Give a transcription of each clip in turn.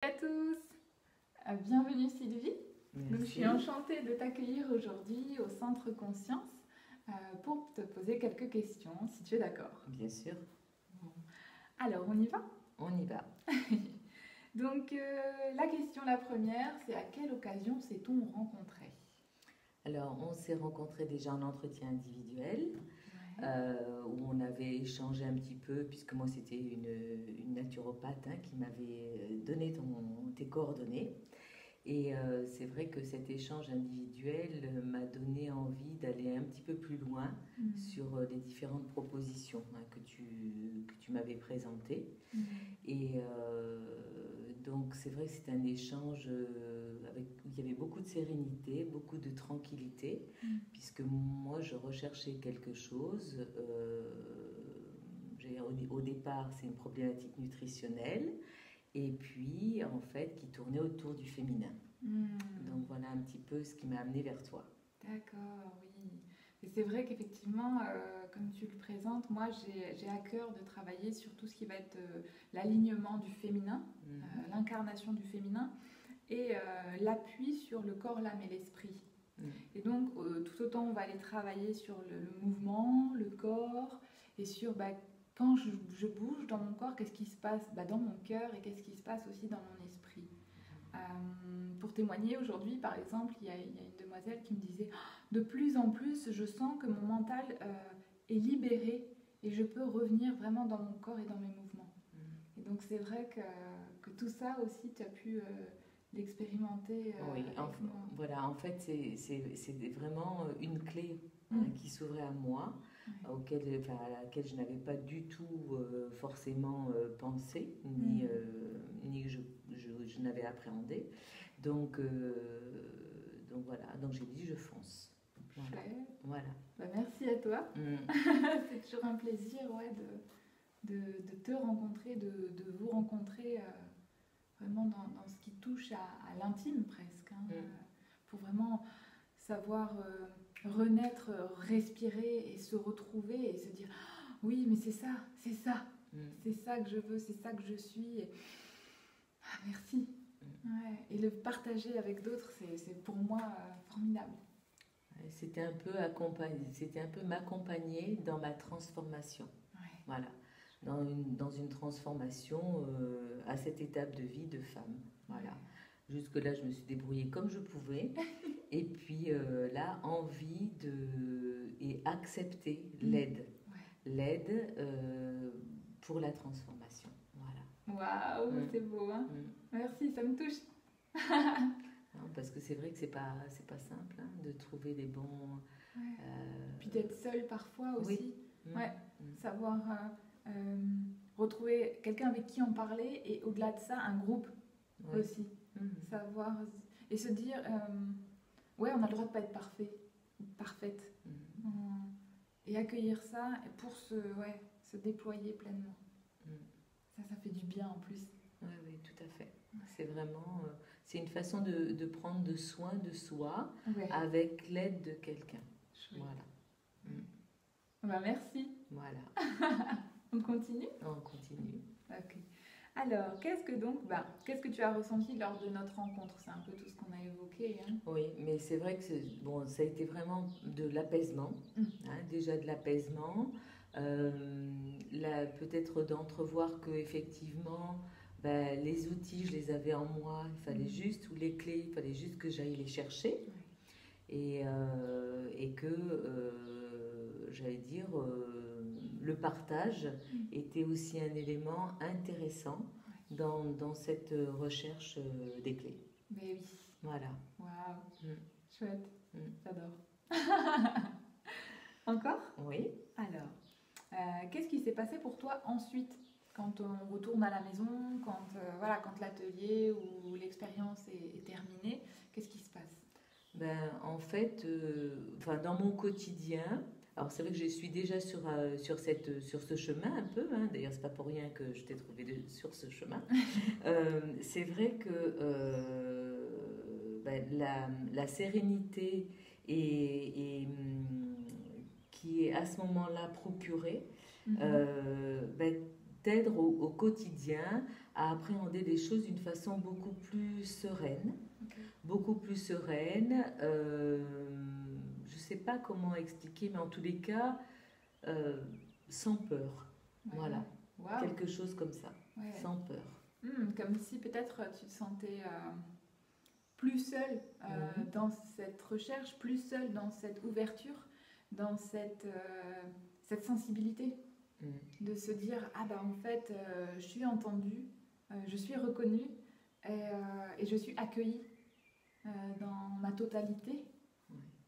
À tous, bienvenue Sylvie. Donc, je suis Merci. enchantée de t'accueillir aujourd'hui au Centre Conscience pour te poser quelques questions, si tu es d'accord. Bien sûr, Alors, on y va? on y va. Donc, la question la première, c'est à quelle occasion s'est-on rencontrés? Alors, on s'est rencontrés déjà en entretien individuel, Ouais. où on avait échangé un petit peu, puisque moi c'était une naturopathe qui m'avait donné tes coordonnées. Et c'est vrai que cet échange individuel m'a donné envie d'aller un petit peu plus loin Mm. sur les différentes propositions que tu m'avais présentées. Mm. Et donc c'est vrai que c'est un échange où il y avait beaucoup de sérénité, beaucoup de tranquillité, Mm. puisque moi je recherchais quelque chose. Au départ, c'est une problématique nutritionnelle, et puis en fait qui tournait autour du féminin. Mm. Donc voilà un petit peu ce qui m'a amené vers toi. D'accord, oui. Et c'est vrai qu'effectivement, comme tu le présentes, moi j'ai à cœur de travailler sur tout ce qui va être l'alignement du féminin, Mhm. l'incarnation du féminin et l'appui sur le corps, l'âme et l'esprit. Mhm. Et donc, tout autant on va aller travailler sur le mouvement, le corps et sur quand je bouge dans mon corps, qu'est-ce qui se passe dans mon cœur et qu'est-ce qui se passe aussi dans mon esprit. Euh, pour témoigner aujourd'hui, par exemple, il y a une demoiselle qui me disait: de plus en plus, je sens que mon mental est libéré et je peux revenir vraiment dans mon corps et dans mes mouvements. Et donc, c'est vrai que tout ça aussi, tu as pu l'expérimenter Oui, avec moi. voilà, en fait, c'est vraiment une clé Mm. qui s'ouvrait à moi, Ouais. à laquelle je n'avais pas du tout forcément pensé, Mm. ni que je n'avais appréhendé. Donc, voilà, donc j'ai dit je fonce. Voilà, Chouette. voilà. Merci à toi. Mm. C'est toujours un plaisir, ouais, de te rencontrer, de vous rencontrer vraiment dans ce qui touche à l'intime presque, hein, Mm. pour vraiment savoir renaître, respirer et se retrouver et se dire: ah, oui, mais Mm. c'est ça que je veux, c'est ça que je suis. Et, ah, merci. Mm. Ouais. Et le partager avec d'autres, c'est pour moi formidable. C'était un peu m'accompagner dans ma transformation. Ouais. Voilà, dans une transformation à cette étape de vie de femme. Voilà. Jusque-là, je me suis débrouillée comme je pouvais. Et puis là, envie et accepter l'aide. Ouais. L'aide pour la transformation. Voilà. Waouh, Mm, c'est beau, hein. mm. Merci, ça me touche. Non, parce que c'est vrai que c'est pas simple de trouver les bons. Ouais. Puis euh, d'être seule parfois oui. aussi. Mm, Ouais. mm. Savoir euh, retrouver quelqu'un avec qui en parler et au-delà de ça, un groupe Oui. aussi. Mm, Savoir et se dire ouais, on a le droit de pas être parfait, parfaite. mm, Et accueillir ça et pour se déployer pleinement. mm. Ça fait du bien en plus. Oui, oui, tout à fait. C'est vraiment, c'est une façon de prendre de soin de soi Ouais, avec l'aide de quelqu'un. chouette. Voilà. Mm. Merci. Voilà. On continue? On continue. Ok. Alors, qu'est-ce que tu as ressenti lors de notre rencontre? C'est un peu tout ce qu'on a évoqué, hein. Oui, mais c'est vrai que bon, ça a été vraiment de l'apaisement, Mm. déjà de l'apaisement. Euh, Peut-être d'entrevoir que effectivement, ben, les outils, je les avais en moi. Il fallait Mm. juste, ou les clés, il fallait juste que j'aille les chercher. Ouais. Et que, j'allais dire, le partage Mm. était aussi un élément intéressant Ouais. dans cette recherche des clés. Mais oui. Voilà. Waouh. Mm. Chouette. Mm. J'adore. Encore? Oui. Alors, qu'est-ce qui s'est passé pour toi ensuite, quand on retourne à la maison, quand l'atelier ou l'expérience est terminée, qu'est-ce qui se passe? Ben, en fait, dans mon quotidien, alors c'est vrai que je suis déjà sur ce chemin un peu, d'ailleurs c'est pas pour rien que je t'ai trouvé sur ce chemin. C'est vrai que la sérénité qui est à ce moment-là procurée, Mhm. ben, t'aide au quotidien à appréhender les choses d'une façon beaucoup plus sereine. Ok. Beaucoup plus sereine. Je ne sais pas comment expliquer, mais en tous les cas, sans peur. Ouais. Voilà, Waouh. quelque chose comme ça, Ouais. sans peur. Comme si peut-être tu te sentais plus seul dans cette recherche, plus seul dans cette ouverture, dans cette sensibilité, de se dire ah bah en fait je suis entendue, je suis reconnue et je suis accueillie dans ma totalité,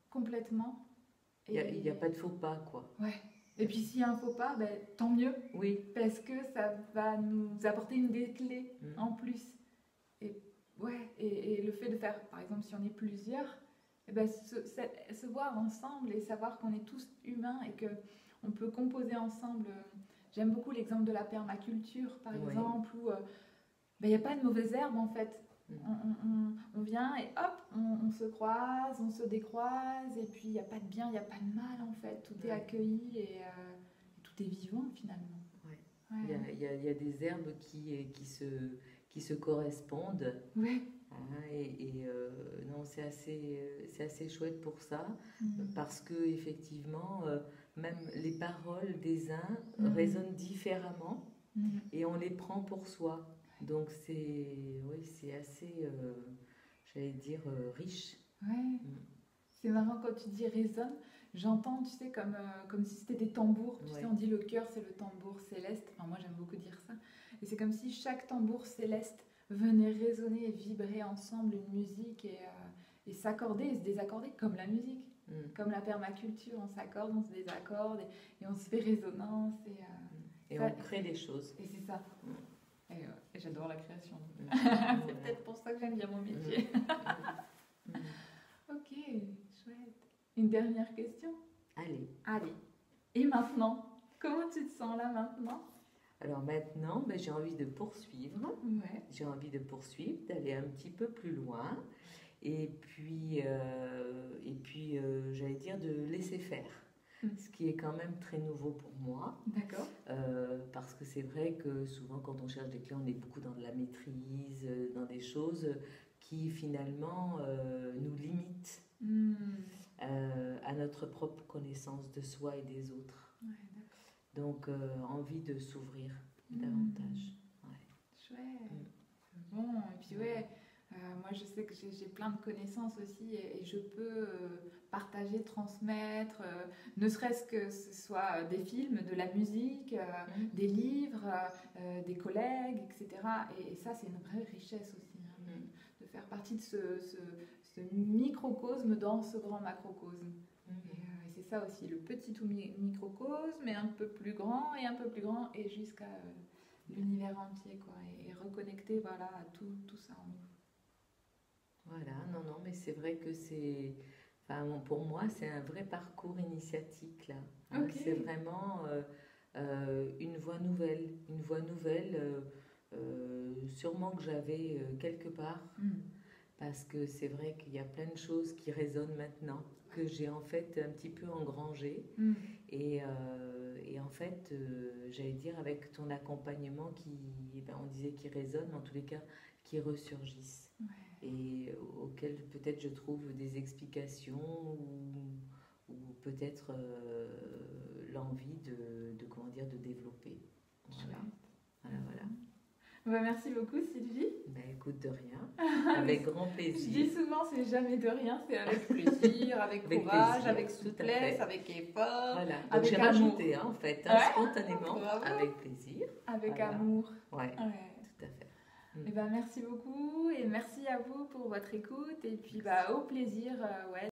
complètement. Il n'y a pas de faux pas, quoi. Ouais. Et puis s'il y a un faux pas, ben, tant mieux, Oui. parce que ça va nous apporter une des clés en plus. Et le fait de faire, par exemple, si on est plusieurs, eh ben, se voir ensemble et savoir qu'on est tous humains et qu'on peut composer ensemble. J'aime beaucoup l'exemple de la permaculture, par exemple, où il n'y a pas de mauvaise herbe en fait. On vient et hop, on se croise, on se décroise, et puis il n'y a pas de bien, il n'y a pas de mal en fait. Tout est accueilli et tout est vivant finalement. Ouais. Il y a des herbes qui se correspondent. Ouais. Non, c'est assez chouette pour ça, parce que effectivement, même les paroles des uns résonnent différemment et on les prend pour soi. Donc c'est assez, j'allais dire, riche. Ouais. C'est marrant quand tu dis résonne. J'entends, tu sais, comme si c'était des tambours. Tu sais, on dit le cœur, c'est le tambour céleste. Enfin, moi, j'aime beaucoup dire ça. Et c'est comme si chaque tambour céleste venait résonner et vibrer ensemble une musique et s'accorder et se désaccorder comme la musique. Comme la permaculture, on s'accorde, on se désaccorde et on se fait résonance. Et on crée des choses. Et c'est ça. Et j'adore la création. C'est peut-être pour ça que j'aime bien mon métier. Ok, chouette. Une dernière question? Allez. Et maintenant? Comment tu te sens là maintenant? Alors maintenant, j'ai envie de poursuivre. Ouais. J'ai envie de poursuivre, d'aller un petit peu plus loin. Et puis j'allais dire de laisser faire. Ce qui est quand même très nouveau pour moi. D'accord. Parce que c'est vrai que souvent quand on cherche des clients, on est beaucoup dans de la maîtrise, dans des choses qui finalement nous limitent à notre propre connaissance de soi et des autres. Ouais, donc envie de s'ouvrir davantage. Chouette. Bon, et puis moi je sais que j'ai plein de connaissances aussi et je peux partager, transmettre, ne serait-ce que ce soit des films, de la musique, des livres, des collègues, etc. Et ça c'est une vraie richesse aussi, de faire partie de ce microcosme dans ce grand macrocosme. Et c'est ça aussi, le petit tout microcosme, mais un peu plus grand et jusqu'à l'univers entier, quoi, et reconnecter voilà, à tout ça en nous. Voilà, non, mais c'est vrai que c'est... Enfin, pour moi, c'est un vrai parcours initiatique, là. Okay. C'est vraiment une voie nouvelle. Sûrement que j'avais quelque part, parce que c'est vrai qu'il y a plein de choses qui résonnent maintenant, que j'ai en fait un petit peu engrangées. Et en fait, j'allais dire, avec ton accompagnement on disait qui résonne, mais en tous les cas, qui ressurgissent. Et auxquelles peut-être je trouve des explications ou peut-être l'envie de développer. Voilà. Merci beaucoup Sylvie. Écoute, de rien, avec grand plaisir. Je dis souvent, c'est jamais de rien, c'est avec plaisir, avec courage, avec souplesse, avec effort. Voilà, donc j'ai rajouté en fait, spontanément, avec plaisir. Avec amour. Ouais, tout à fait. Merci beaucoup et merci à vous pour votre écoute et puis au plaisir